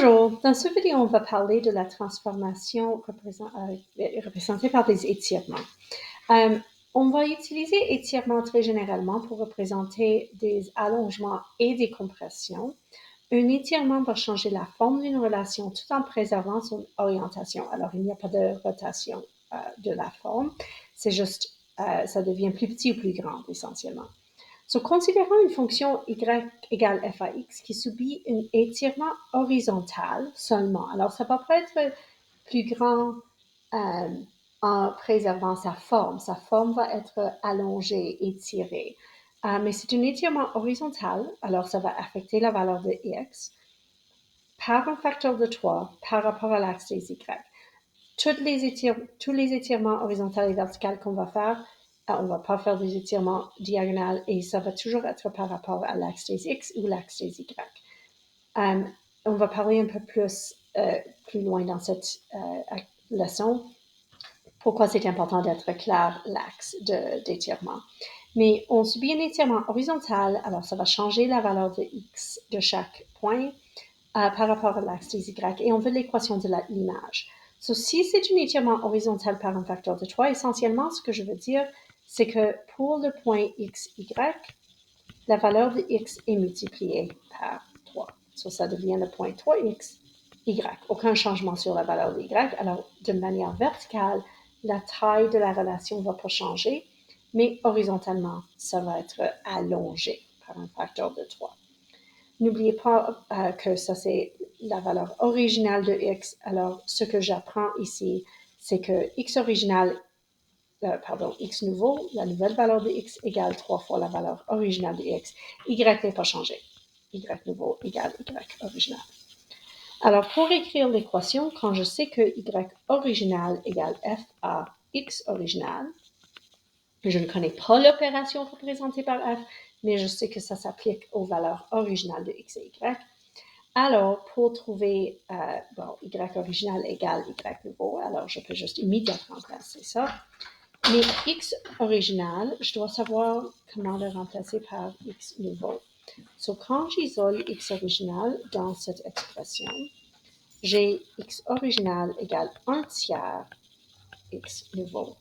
Bonjour, dans cette vidéo, on va parler de la transformation représentée par des étirements. On va utiliser étirements très généralement pour représenter des allongements et des compressions. Un étirement va changer la forme d'une relation tout en préservant son orientation. Alors, il n'y a pas de rotation de la forme, c'est juste, ça devient plus petit ou plus grand essentiellement. Considérons une fonction y égale f à x qui subit un étirement horizontal seulement. Alors, ça va pas être plus grand en préservant sa forme. Sa forme va être allongée, étirée. Mais c'est un étirement horizontal, alors ça va affecter la valeur de x par un facteur de 3 par rapport à l'axe des y. Tous les étirements horizontaux et verticaux qu'on va faire, on ne va pas faire des étirements diagonaux et ça va toujours être par rapport à l'axe des X ou l'axe des Y. On va parler un peu plus loin dans cette leçon pourquoi c'est important d'être clair l'axe d'étirement. Mais on subit un étirement horizontal, alors ça va changer la valeur de X de chaque point par rapport à l'axe des Y et on veut l'équation de l'image. Si c'est un étirement horizontal par un facteur de 3, essentiellement, ce que je veux dire, c'est que pour le point XY, la valeur de X est multipliée par 3. Ça devient le point 3X, Y. Aucun changement sur la valeur de Y. Alors, de manière verticale, la taille de la relation ne va pas changer, mais horizontalement, ça va être allongé par un facteur de 3. N'oubliez pas que ça, c'est la valeur originale de x. Alors, ce que j'apprends ici, c'est que x original, x nouveau, la nouvelle valeur de x égale 3 fois la valeur originale de x. Y n'est pas changé. Y nouveau égale y original. Alors, pour écrire l'équation, quand je sais que y original égale f à x original, je ne connais pas l'opération représentée par f, mais je sais que ça s'applique aux valeurs originales de x et y. Alors, pour trouver y original égale y nouveau, alors je peux juste immédiatement remplacer ça. Mais x original, je dois savoir comment le remplacer par x nouveau. Quand j'isole x original dans cette expression, j'ai x original égale 1 tiers x nouveau.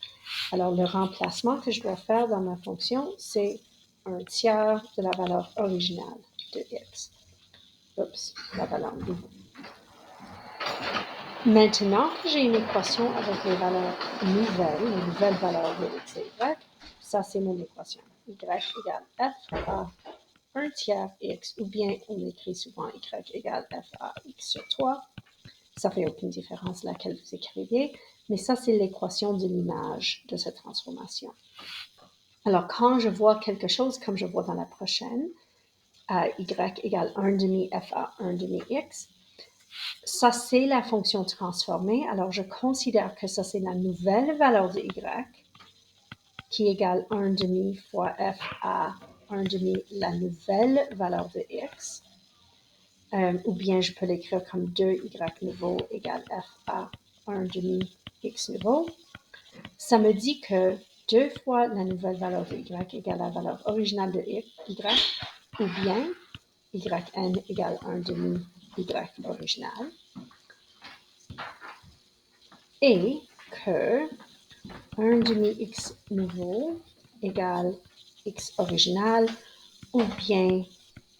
Alors, le remplacement que je dois faire dans ma fonction, c'est 1 tiers de la valeur originale de x. La valeur nouveau. Maintenant que j'ai une équation avec les valeurs nouvelles, les nouvelles valeurs de x et y, ça c'est mon équation. Y égale f à 1 tiers x, ou bien on écrit souvent y égale f à x sur 3. Ça fait aucune différence laquelle vous écrivez, mais ça c'est l'équation de l'image de cette transformation. Alors quand je vois quelque chose comme je vois dans la prochaine, y égale 1 demi f à 1 demi x, ça, c'est la fonction transformée. Alors, je considère que ça, c'est la nouvelle valeur de y qui égale 1 demi fois f à 1 demi la nouvelle valeur de x. Ou bien, je peux l'écrire comme 2y nouveau égale f à 1 demi x nouveau. Ça me dit que 2 fois la nouvelle valeur de y égale la valeur originale de y, ou bien yn égale 1 demi y original. Et que 1 demi x nouveau égale x original ou bien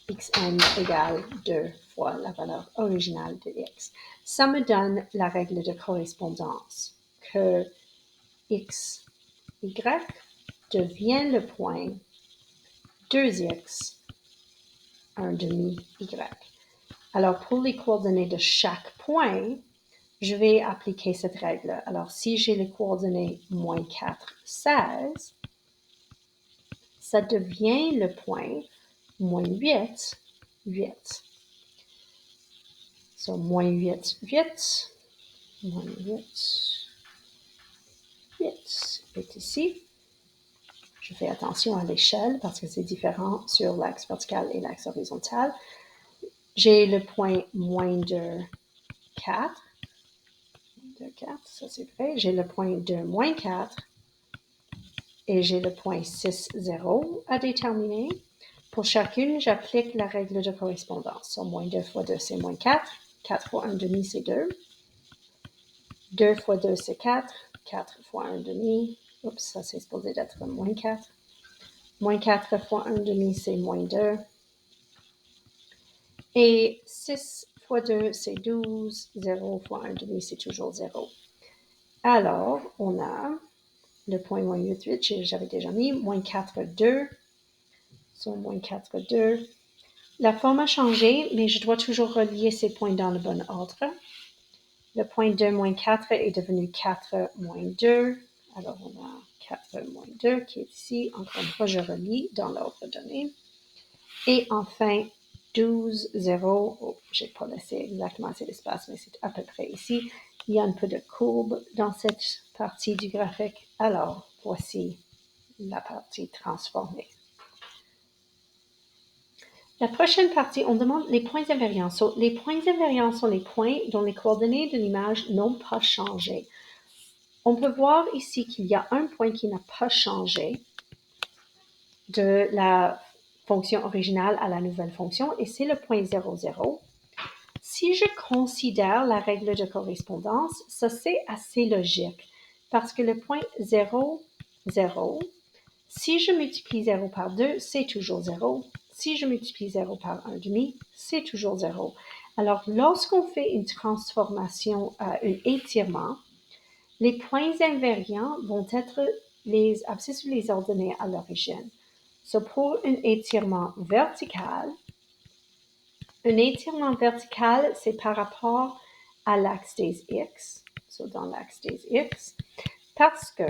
xn égale 2 fois la valeur originale de x. Ça me donne la règle de correspondance que x, y devient le point 2x 1 demi y. Alors, pour les coordonnées de chaque point, je vais appliquer cette règle. Alors, si j'ai les coordonnées moins 4, 16, ça devient le point moins 8, 8. Moins 8, 8, moins 8, 8 est ici. Je fais attention à l'échelle parce que c'est différent sur l'axe vertical et l'axe horizontal. J'ai le point moins 2, 4. 2, 4, ça c'est vrai. J'ai le point 2, moins 4. Et j'ai le point 6, 0 à déterminer. Pour chacune, j'applique la règle de correspondance. Moins 2 fois 2, c'est moins 4. 4 fois 1 demi, c'est 2. 2 fois 2, c'est 4. 4 fois 1 demi. Oups, ça c'est supposé d'être moins 4. Moins 4 fois 1 demi, c'est moins 2. Et 6 fois 2, c'est 12. 0 fois 1 demi, c'est toujours 0. Alors, on a le point moins 8, 8, j'avais déjà mis, moins 4, 2. So, moins 4, 2. La forme a changé, mais je dois toujours relier ces points dans le bon ordre. Le point 2 moins 4 est devenu 4 moins 2. Alors, on a 4 moins 2 qui est ici. Encore une fois, je relis dans l'ordre donné. Et enfin, 12, 0. Oh, je n'ai pas laissé exactement assez d'espace, mais c'est à peu près ici. Il y a un peu de courbe dans cette partie du graphique. Alors, voici la partie transformée. La prochaine partie, on demande les points invariants. So, les points invariants sont les points dont les coordonnées de l'image n'ont pas changé. On peut voir ici qu'il y a un point qui n'a pas changé de la fonction originale à la nouvelle fonction, et c'est le point 0, 0. Si je considère la règle de correspondance, ça c'est assez logique, parce que le point 0, 0, si je multiplie 0 par 2, c'est toujours 0. Si je multiplie 0 par 1 demi, c'est toujours 0. Alors, lorsqu'on fait une transformation, un étirement, les points invariants vont être les abscisses ou les ordonnées à l'origine. So, pour un étirement vertical, c'est par rapport à l'axe des x, so dans l'axe des x, parce que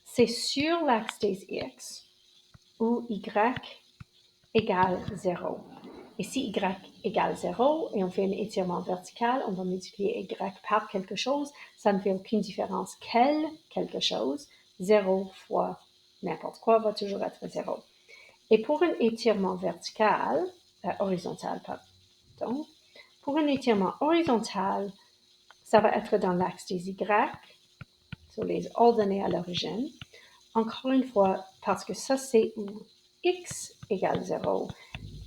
c'est sur l'axe des x où y égale 0. Et si y égale 0 et on fait un étirement vertical, on va multiplier y par quelque chose, ça ne fait aucune différence quel quelque chose, 0 fois n'importe quoi va toujours être 0. Et pour un étirement vertical, horizontal, pardon, pour un étirement horizontal, ça va être dans l'axe des y, sur les ordonnées à l'origine. Encore une fois, parce que ça c'est où x égale 0.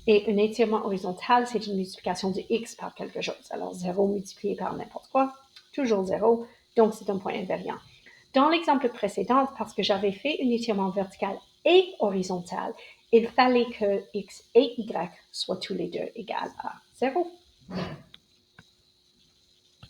Et un étirement horizontal, c'est une multiplication de x par quelque chose. Alors 0 multiplié par n'importe quoi, toujours 0, donc c'est un point invariant. Dans l'exemple précédent, parce que j'avais fait un étirement vertical et horizontal, il fallait que x et y soient tous les deux égales à 0.